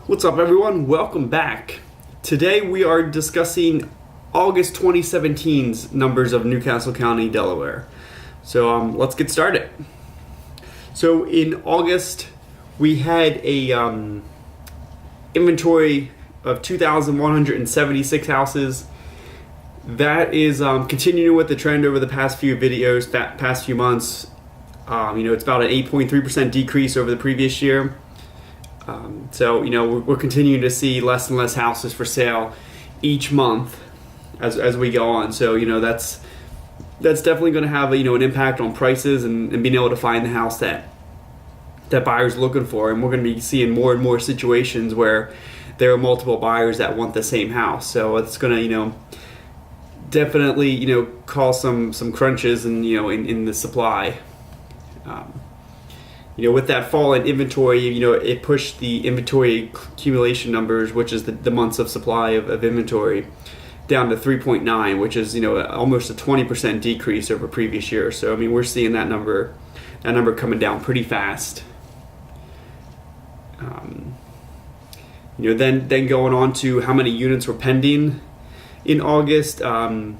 What's up, everyone? Welcome back. Today we are discussing August 2017's numbers of Newcastle County, Delaware. So let's get started. So in August, we had a inventory of 2,176 houses. That is continuing with the trend over the past few videos, past few months. It's about an 8.3% decrease over the previous year. So we're continuing to see less and less houses for sale each month as we go on. So that's definitely going to have an impact on prices and being able to find the house that buyers are looking for. And we're going to be seeing more and more situations where there are multiple buyers that want the same house. So it's going to definitely cause some crunches and in the supply. With that fall in inventory, it pushed the inventory accumulation numbers, which is the months of supply of inventory, down to 3.9, which is almost a 20% decrease over previous year. So we're seeing that number coming down pretty fast. Then going on to how many units were pending in August, there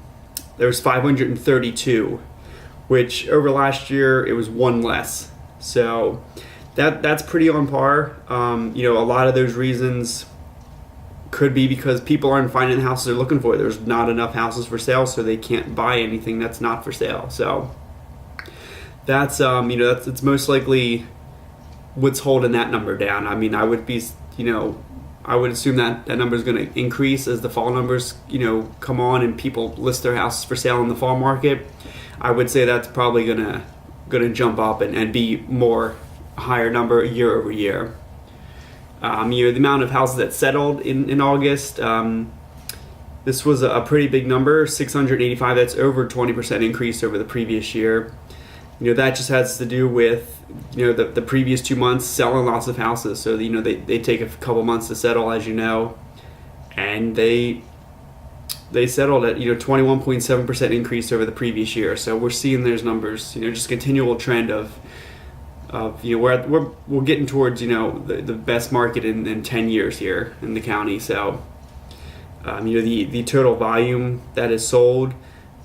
was 532, which over last year it was one less. So that's pretty on par. A lot of those reasons could be because people aren't finding the houses they're looking for. There's not enough houses for sale, so they can't buy anything that's not for sale. So that's it's most likely what's holding that number down. I would be I would assume that number is going to increase as the fall numbers come on and people list their houses for sale in the fall market. I would say that's probably going to jump up and be more higher number year over year. The amount of houses that settled in August, this was a pretty big number, 685. That's over 20% increase over the previous year. That just has to do with the previous 2 months selling lots of houses. So they take a couple months to settle, as and they settled at 21.7% increase over the previous year. So we're seeing those numbers, just continual trend of we're getting towards the best market in 10 years here in the county. So the total volume that is sold,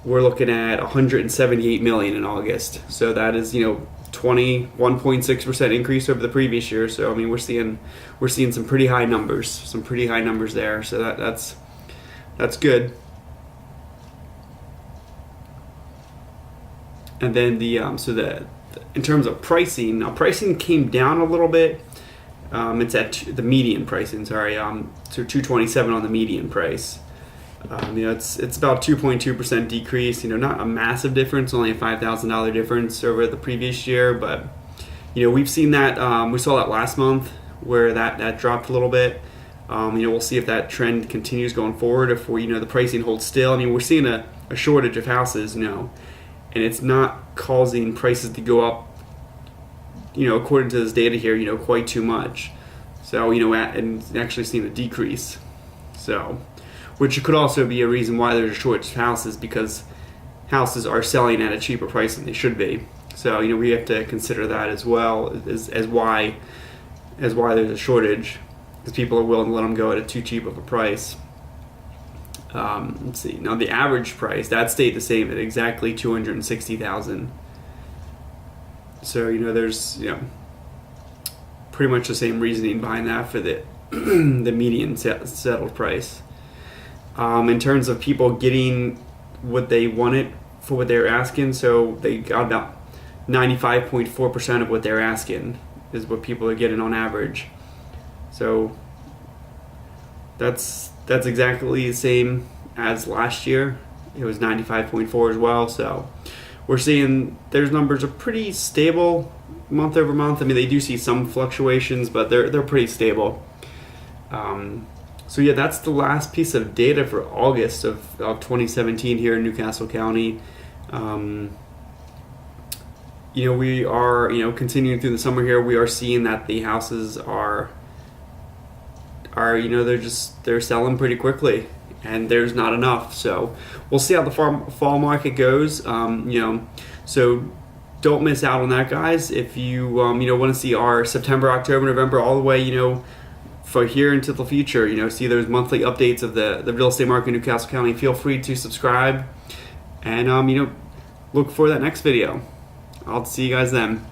we're looking at 178 million in August. So that is 21.6% increase over the previous year. So we're seeing some pretty high numbers there. So that's good. And then in terms of pricing, now pricing came down a little bit. It's at the median pricing. Sorry, so 227 on the median price. It's about 2.2% decrease. Not a massive difference, only a $5,000 difference over the previous year. But we've seen that. We saw that last month where that dropped a little bit. We'll see if that trend continues going forward. If the pricing holds still. We're seeing a shortage of houses, and it's not causing prices to go up, according to this data here, quite too much. So, and actually seeing a decrease. So, which could also be a reason why there's a shortage of houses, because houses are selling at a cheaper price than they should be. So, we have to consider that as well as why there's a shortage, because people are willing to let them go at a too cheap of a price. Let's see. Now the average price that stayed the same at exactly $260,000. So there's pretty much the same reasoning behind that for the the median settled price. In terms of people getting what they wanted for what they're asking, so they got about 95.4% of what they're asking is what people are getting on average. So that's exactly the same as last year. It was 95.4 as well. So we're seeing those numbers are pretty stable month over month. They do see some fluctuations, but they're pretty stable. So yeah, that's the last piece of data for August of 2017 here in Newcastle County. We are continuing through the summer here. We are seeing that the houses are they're selling pretty quickly, and there's not enough. So we'll see how the fall market goes. So don't miss out on that, guys. If you want to see our September, October, November, all the way for here into the future, see those monthly updates of the real estate market in Newcastle County, feel free to subscribe and look for that next video. I'll see you guys then.